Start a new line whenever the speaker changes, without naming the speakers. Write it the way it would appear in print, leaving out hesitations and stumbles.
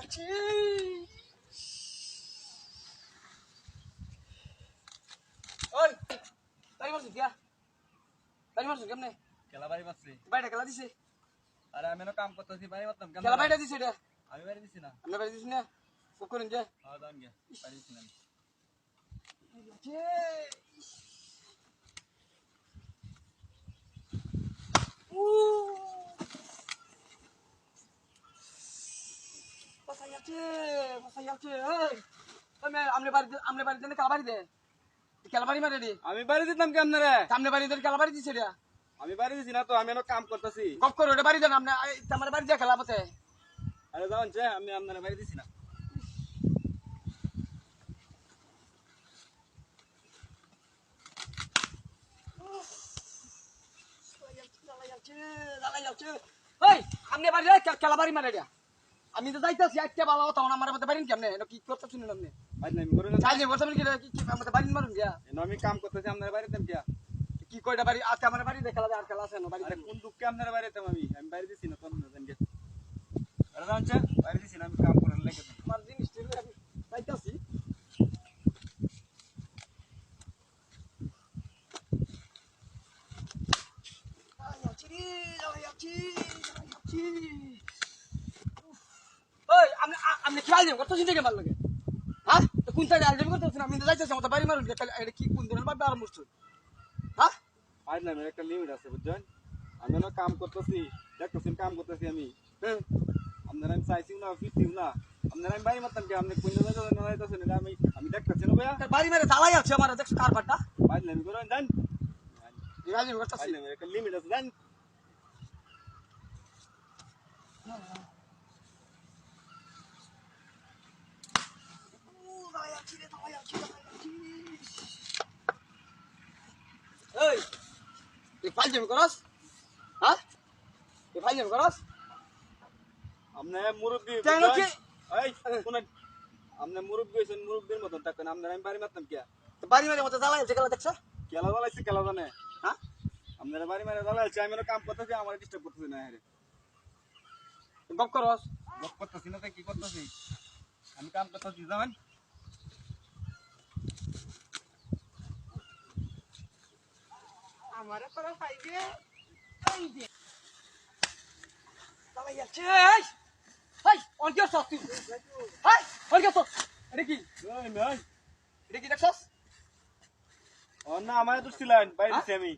ওই বাড়ি মারছিস গিয়া বাড়ি মারছিস কেমনে
খেলা বাড়ি মারছি
বাইরে খেলা দিছে
আরে আমি কাম করতেছি বাড়ি মারতাম কেন
খেলা বাইরে দিছে এটা
আমি বাড়ি দিছি না
আমরা বাড়ি দিছি না কুকুরিন যে
হ্যাঁ দান গে বাড়ি দিছি না
কোথায় আছে এই আমনে বাড়ি দেন খেলা বাড়ি দে খেলা বাড়ি মারে রে
আমি বাড়ি দিতাম কেন রে
সামনে বাড়ি দেন খেলা বাড়ি দিছে রে
আমি বাড়ি দিছি না তো আমি কাম করতেছি
গপ করো এটা বাড়ি দেন আমনে আমার বাড়ি দিয়ে খেলা মতে
আরে যাওন যে আমি আপনার বাড়ি দিছি না
এই আমনে বাড়ি খেলা বাড়ি মারে রে আমি তো যাইতাছি আজকে ভালো তখন আমার মতে বাড়ি কেমনে কি করতে শুনুন আপনি
বাড়ি নাই করে না
চাই যে বলতে কি আমাদের বাড়ি মারুন গিয়া
আমি কাম করতেছি আপনার বাড়ি দিতাম কিয়া
কি কয়টা বাড়ি আজকে আমার বাড়ি দিয়ে খেলা আর খেলা আছে না বাড়ি
আরে কোন দুঃখে আপনার বাড়ি দিতাম আমি বাড়ি দিছি না তোর না জান গে আরে যাওন যে বাড়ি দিছি না আমি কাম করার লাগে
আমার জিনিস আমি যাইতাছি ওই আপনি খেয়াল যাবেন কত চিন্তা কেমন লাগে হ্যাঁ তো কোন সাইডে আলজামি করতেছেন আমি তো যাইতেছি আমার বাড়ি মারুন এটা কি কোন দিনের বাড়ি আরম্ভ করছো হ্যাঁ
আজ না একটা লিমিট আছে বুঝছেন আমি কাম করতেছি দেখতেছেন কাম করতেছি আমি আপনারা আমি চাইছি না ফিরছিও না আপনারা আমি বাড়ি মারতাম কি আপনি কোন জায়গায় না যাইতেছেন আমি দেখতেছি না ভাইয়া
বাড়ি মেরে জ্বালাই আছে আমার দেখছো কারবারটা
বাড়ি আমি করে জান
আলজামি করতেছি
একটা লিমিট আছে জান
এই তুই ফাইজলামি করস হ্যাঁ তুই ফাইজলামি করস
আপনি মুরব্বি
কেন কি
এই শুনেন আপনি মুরব্বি হইছেন মুরব্বির মতন থাকেন আপনারা আমি বাড়ি মারতাম কি
বাড়ি মেরে মতো জ্বালাই আছে খেলা দেখছো
খেলা জ্বালাইছি খেলা জানে
হ্যাঁ
আপনারা বাড়ি মারে জ্বালাইছি আমি কাম করতেছি আমার ডিস্টার্ব করতেছি না আরে
গপ করস
বক করতেছি না তো কি করতেছি আমি কাম করতেছি জানেন
আমারে পরে পাইবে এই দে জ্বালাই আছে এই অন কি করছ তুই এই অন কি করছ এটা কি
এই নাই
এটা কি দেখছস
ও না আমার দুষ্টিলেন বাইরে দিছি আমি